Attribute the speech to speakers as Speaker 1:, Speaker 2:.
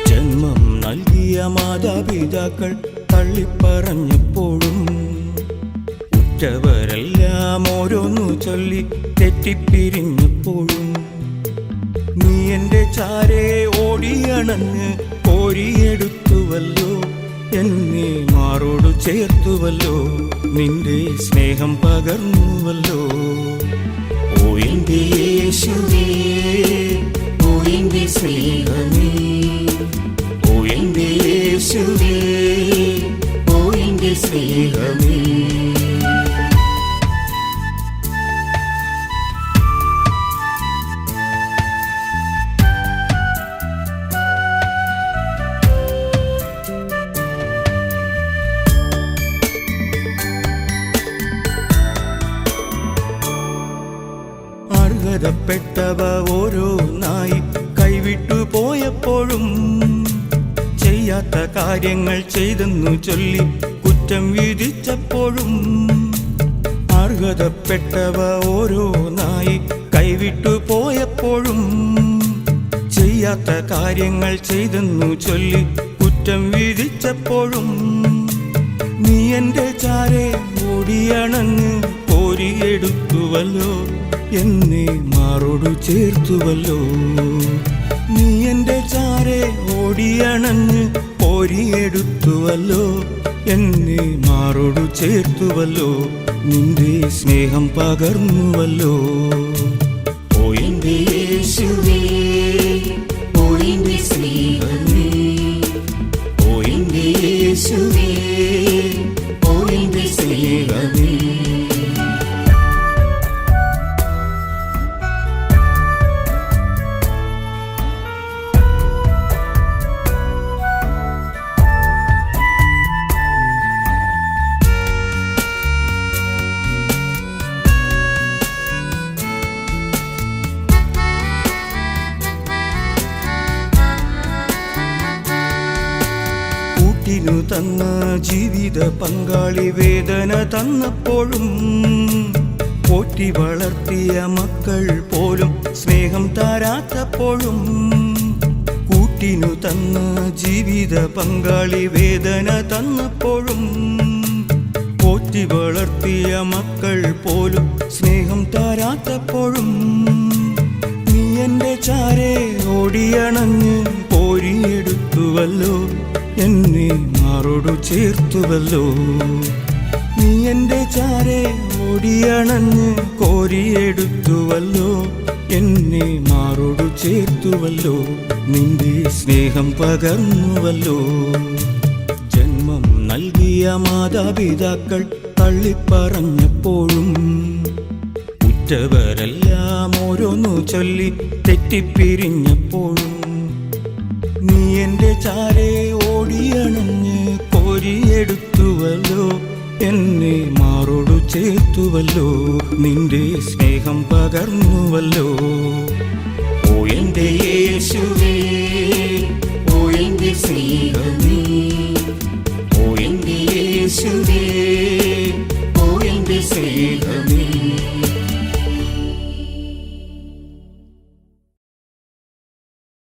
Speaker 1: ജന്മം നൽകിയ മാതാപിതാക്കൾ തള്ളിപ്പറഞ്ഞപ്പോഴും ഉറ്റവരെല്ലാം ഓരോന്നു ചൊല്ലി തെറ്റിപ്പിരിഞ്ഞപ്പോഴും നീ എൻ്റെ ചാരേ ഓടിയണഞ്ഞ് കോരിയെടുത്തുവല്ലോ, എന്നെ മാറോടു ചേർത്തുവല്ലോ, നിന്റെ സ്നേഹം പകർന്നുവല്ലോ. ഓ എൻ്റെ യേശുവേ, ഓ എൻ്റെ സ്നേഹമേ, ഓ എൻ്റെ യേശുവേ, ഓ എൻ്റെ സ്നേഹമേ. അർഹതപ്പെട്ടവ ഓരോന്നായി കൈവിട്ടു പോയപ്പോഴും ചെയ്യാത്ത കാര്യങ്ങൾ ചെയ്തെന്നു ചൊല്ലി കുറ്റം വിധിച്ചപ്പോഴും അർഹതപ്പെട്ടവ ഓരോന്നായി കൈവിട്ടു പോയപ്പോഴും ചെയ്യാത്ത കാര്യങ്ങൾ ചെയ്തെന്നു ചൊല്ലി കുറ്റം വിധിച്ചപ്പോഴും നീ എൻ്റെ ചാരേ ഓടിയണഞ്ഞ് കോരിയെടുത്തുവല്ലോ, എന്നെ മാറോടു ചേർത്തുവല്ലോ. നീ എൻ്റെ ചാരേ ഓടിയണഞ്ഞ് കോരിയെടുത്തുവല്ലോ, എന്നെ മാറോടു ചേർത്തുവല്ലോ, നിന്റെ സ്നേഹം പകർന്നുവല്ലോ. ഓ എൻ്റെ യേശുവേ, ഓ എൻ്റെ സ്നേഹമേ, ഓ എൻ്റെ യേശുവേ, ഓ എൻ്റെ സ്നേഹമേ. കൂട്ടിനു തന്ന ജീവിത പങ്കാളി വേദന തന്നപ്പോഴും പോറ്റി വളർത്തിയ മക്കൾ പോലും സ്നേഹം തരാത്തപ്പോഴും കൂട്ടിനു തന്ന ജീവിത പങ്കാളി വേദന തന്നപ്പോഴും പോറ്റി വളർത്തിയ മക്കൾ പോലും സ്നേഹം തരാത്തപ്പോഴും നീ എൻ്റെ ചാരേ ഓടിയണഞ്ഞ് കോരിയെടുത്തുവല്ലോ, എന്നെ മാറോടു ചേർത്തുവല്ലോ. നീ എൻ്റെ ചാരേ ഓടിയണഞ്ഞ് കോരിയെടുത്തുവല്ലോ, എന്നെ മാറോടു ചേർത്തുവല്ലോ, നിന്റെ സ്നേഹം പകർന്നുവല്ലോ. ജന്മം നൽകിയ മാതാപിതാക്കൾ തള്ളിപ്പറഞ്ഞപ്പോഴും ഉറ്റവരെല്ലാം ഓരോന്നു ചൊല്ലി തെറ്റിപ്പിരിഞ്ഞപ്പോഴും നീ എൻ്റെ ചാരേ ഓടിയണഞ്ഞ് കോരിയെടുത്തുവല്ലോ, എന്നെ മാറോടു ചേർത്തുവല്ലോ, നിന്റെ സ്നേഹം പകർന്നുവല്ലോ. ഓ എൻ്റെ യേശുവേ, ഓ എൻ്റെ സ്നേഹമേ, ഓ എൻ്റെ യേശുവേ, ഓ എൻ്റെ സ്നേഹമേ.